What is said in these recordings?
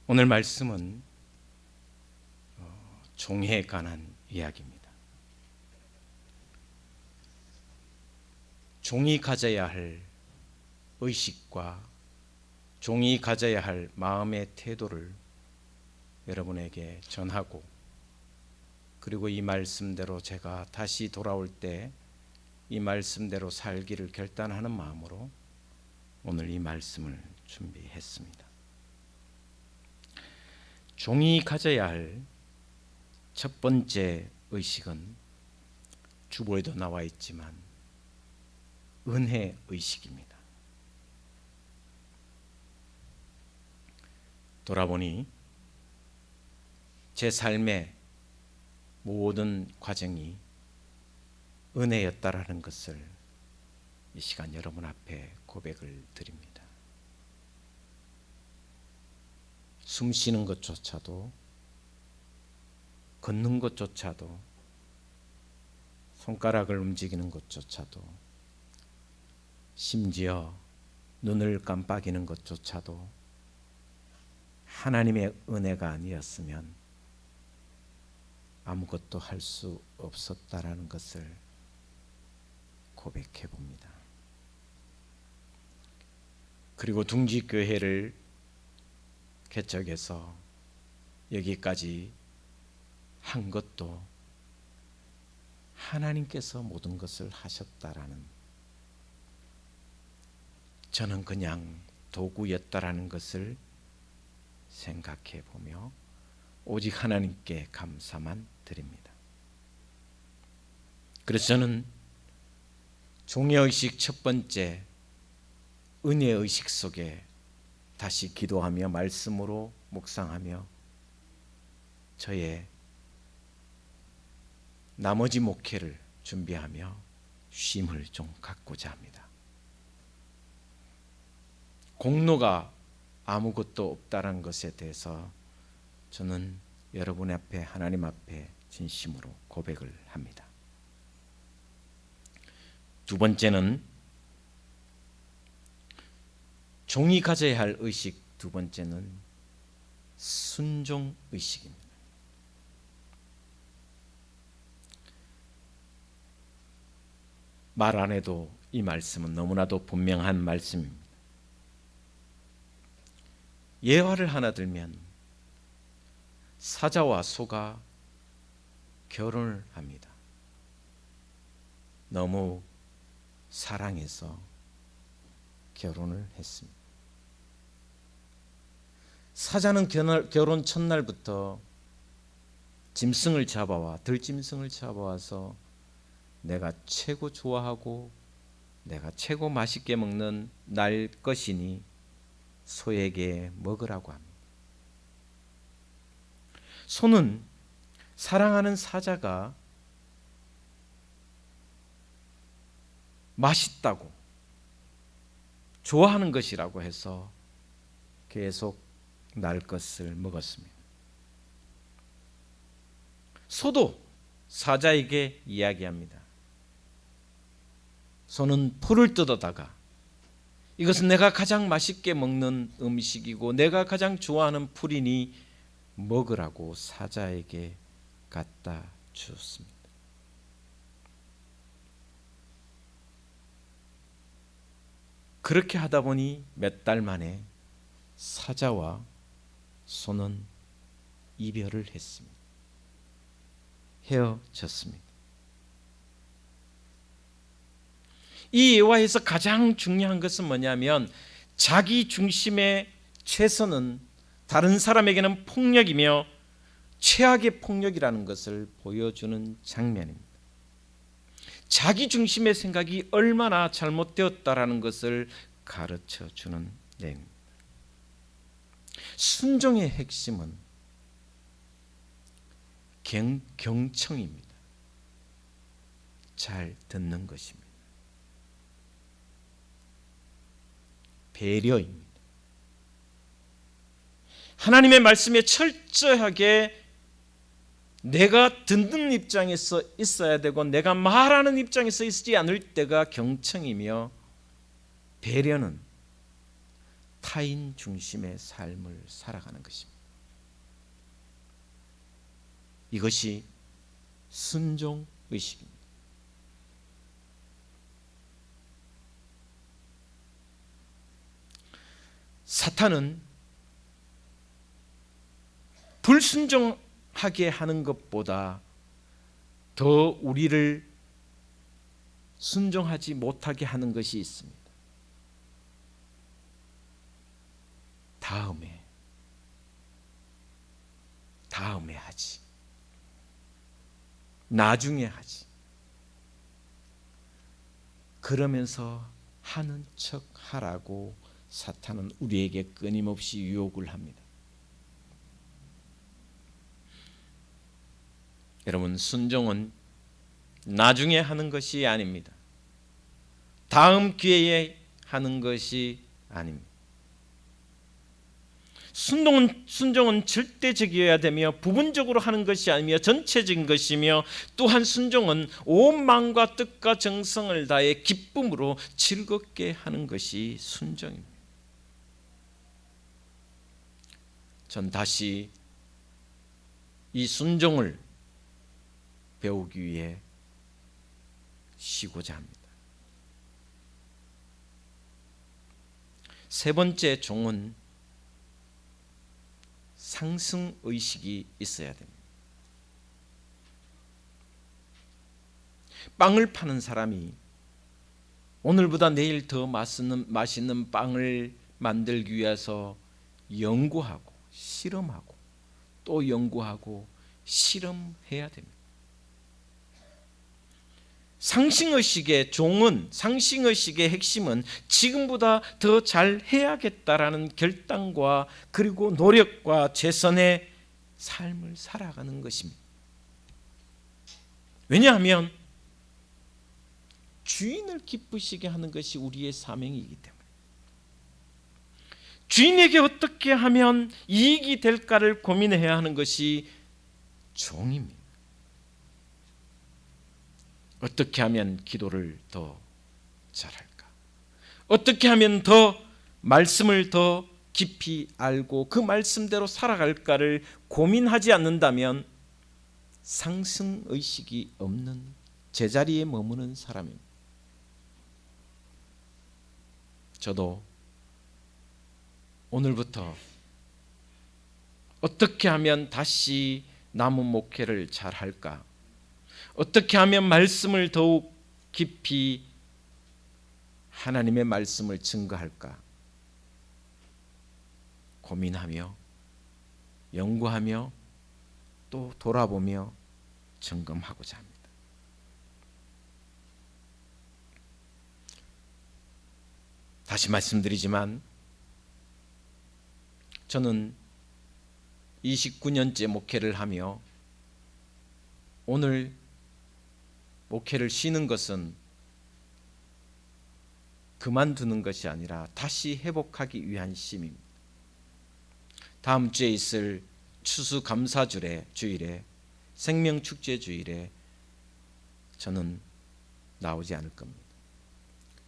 오늘 말씀은 종에 관한 이야기입니다. 종이 가져야 할 의식과 종이 가져야 할 마음의 태도를 여러분에게 전하고, 그리고 이 말씀대로 제가 다시 돌아올 때 이 말씀대로 살기를 결단하는 마음으로 오늘 이 말씀을 준비했습니다. 종이 가져야 할 첫 번째 의식은 주보에도 나와 있지만 은혜 의식입니다. 돌아보니 제 삶의 모든 과정이 은혜였다라는 것을 이 시간 여러분 앞에 고백을 드립니다. 숨 쉬는 것조차도, 걷는 것조차도, 손가락을 움직이는 것조차도, 심지어 눈을 깜빡이는 것조차도 하나님의 은혜가 아니었으면 아무것도 할 수 없었다라는 것을 고백해 봅니다. 그리고 둥지교회를 개척해서 여기까지 한 것도 하나님께서 모든 것을 하셨다라는, 저는 그냥 도구였다라는 것을 생각해 보며 오직 하나님께 감사만 드립니다. 그래서 저는 종의의식 첫 번째 은혜의식 속에 다시 기도하며 말씀으로 묵상하며 저의 나머지 목회를 준비하며 쉼을 좀 갖고자 합니다. 공로가 아무것도 없다는 것에 대해서 저는 여러분 앞에, 하나님 앞에 진심으로 고백을 합니다. 두 번째는 종이 가져야 할 의식, 두 번째는 순종 의식입니다. 말 안 해도 이 말씀은 너무나도 분명한 말씀입니다. 예화를 하나 들면 사자와 소가 결혼을 합니다. 너무 사랑해서 결혼을 했습니다. 사자는 결혼 첫날부터 짐승을 잡아와, 들짐승을 잡아와서 내가 최고 좋아하고 내가 최고 맛있게 먹는 날 것이니 소에게 먹으라고 합니다. 소는 사랑하는 사자가 맛있다고, 좋아하는 것이라고 해서 계속 날 것을 먹었습니다. 소도 사자에게 이야기합니다. 소는 풀을 뜯어다가 이것은 내가 가장 맛있게 먹는 음식이고 내가 가장 좋아하는 풀이니 먹으라고 사자에게 갖다 주었습니다. 그렇게 하다 보니 몇 달 만에 사자와 소는 이별을 했습니다. 헤어졌습니다. 이 예화에서 가장 중요한 것은 뭐냐면 자기 중심의 최선은 다른 사람에게는 폭력이며 최악의 폭력이라는 것을 보여주는 장면입니다. 자기 중심의 생각이 얼마나 잘못되었다라는 것을 가르쳐 주는 내용입니다. 순종의 핵심은 경청입니다. 잘 듣는 것입니다. 배려입니다. 하나님의 말씀에 철저하게 내가 듣는 입장에서 있어야 되고 내가 말하는 입장에서 있지 않을 때가 경청이며, 배려는 타인 중심의 삶을 살아가는 것입니다. 이것이 순종 의식입니다. 사탄은 불순종하게 하는 것보다 더 우리를 순종하지 못하게 하는 것이 있습니다. 다음에 하지. 나중에 하지. 그러면서 하는 척 하라고 사탄은 우리에게 끊임없이 유혹을 합니다. 여러분, 순종은 나중에 하는 것이 아닙니다. 다음 기회에 하는 것이 아닙니다. 순종은 절대적이어야 되며 부분적으로 하는 것이 아니며 전체적인 것이며, 또한 순종은 온 마음과 뜻과 정성을 다해 기쁨으로 즐겁게 하는 것이 순종입니다. 전 다시 이 순종을 배우기 위해 쉬고자 합니다. 세 번째 종은 상승의식이 있어야 됩니다. 빵을 파는 사람이 오늘보다 내일 더 맛있는 빵을 만들기 위해서 연구하고 실험하고 또 연구하고 실험해야 됩니다. 상승의식의 종은, 상승의식의 핵심은 지금보다 더 잘해야겠다라는 결단과 그리고 노력과 최선의 삶을 살아가는 것입니다. 왜냐하면 주인을 기쁘시게 하는 것이 우리의 사명이기 때문에, 주인에게 어떻게 하면 이익이 될까를 고민해야 하는 것이 종입니다. 어떻게 하면 기도를 더 잘할까? 어떻게 하면 더 말씀을 더 깊이 알고 그 말씀대로 살아갈까를 고민하지 않는다면 상승의식이 없는 제자리에 머무는 사람입니다. 저도 오늘부터 어떻게 하면 다시 남은 목회를 잘할까? 어떻게 하면 말씀을 더욱 깊이 하나님의 말씀을 증거할까 고민하며 연구하며 또 돌아보며 점검하고자 합니다. 다시 말씀드리지만 저는 29년째 목회를 하며 오늘 목회를 쉬는 것은 그만두는 것이 아니라 다시 회복하기 위한 쉼입니다. 다음 주에 있을 추수감사주일에 생명축제 주일에 저는 나오지 않을 겁니다.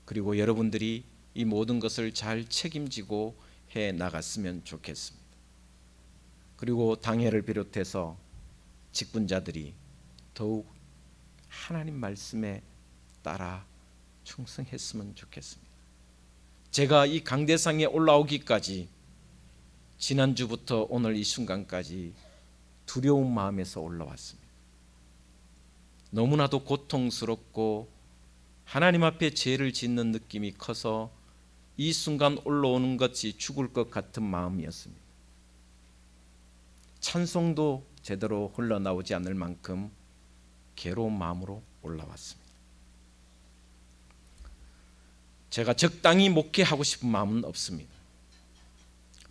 그리고 여러분들이 이 모든 것을 잘 책임지고 해 나갔으면 좋겠습니다. 그리고 당회를 비롯해서 직분자들이 더욱 하나님 말씀에 따라 충성했으면 좋겠습니다. 제가 이 강대상에 올라오기까지 지난주부터 오늘 이 순간까지 두려운 마음에서 올라왔습니다. 너무나도 고통스럽고 하나님 앞에 죄를 짓는 느낌이 커서 이 순간 올라오는 것이 죽을 것 같은 마음이었습니다. 찬송도 제대로 흘러나오지 않을 만큼 괴로운 마음으로 올라왔습니다. 제가 적당히 목회하고 싶은 마음은 없습니다.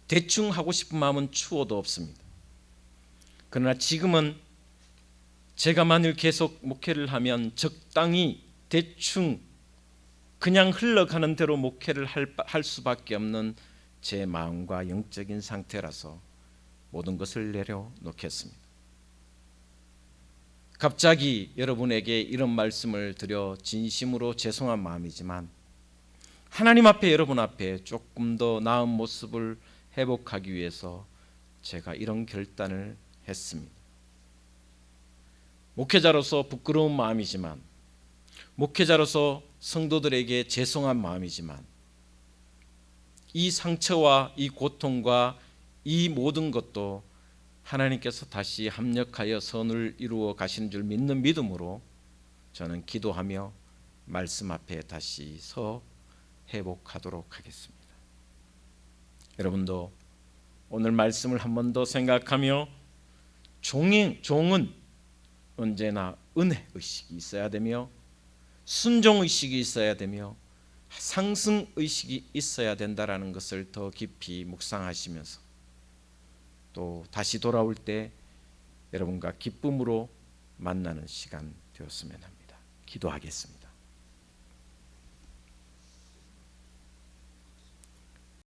대충 하고 싶은 마음은 추워도 없습니다. 그러나 지금은 제가 만일 계속 목회를 하면 적당히 대충 그냥 흘러가는 대로 목회를 할 수밖에 없는 제 마음과 영적인 상태라서 모든 것을 내려놓겠습니다. 갑자기 여러분에게 이런 말씀을 드려 진심으로 죄송한 마음이지만 하나님 앞에, 여러분 앞에 조금 더 나은 모습을 회복하기 위해서 제가 이런 결단을 했습니다. 목회자로서 부끄러운 마음이지만, 목회자로서 성도들에게 죄송한 마음이지만, 이 상처와 이 고통과 이 모든 것도 하나님께서 다시 합력하여 선을 이루어 가시는 줄 믿는 믿음으로 저는 기도하며 말씀 앞에 다시 서 회복하도록 하겠습니다. 여러분도 오늘 말씀을 한 번 더 생각하며 종은 언제나 은혜의식이 있어야 되며 순종의식이 있어야 되며 상승의식이 있어야 된다라는 것을 더 깊이 묵상하시면서 또 다시 돌아올 때 여러분과 기쁨으로 만나는 시간 되었으면 합니다. 기도하겠습니다.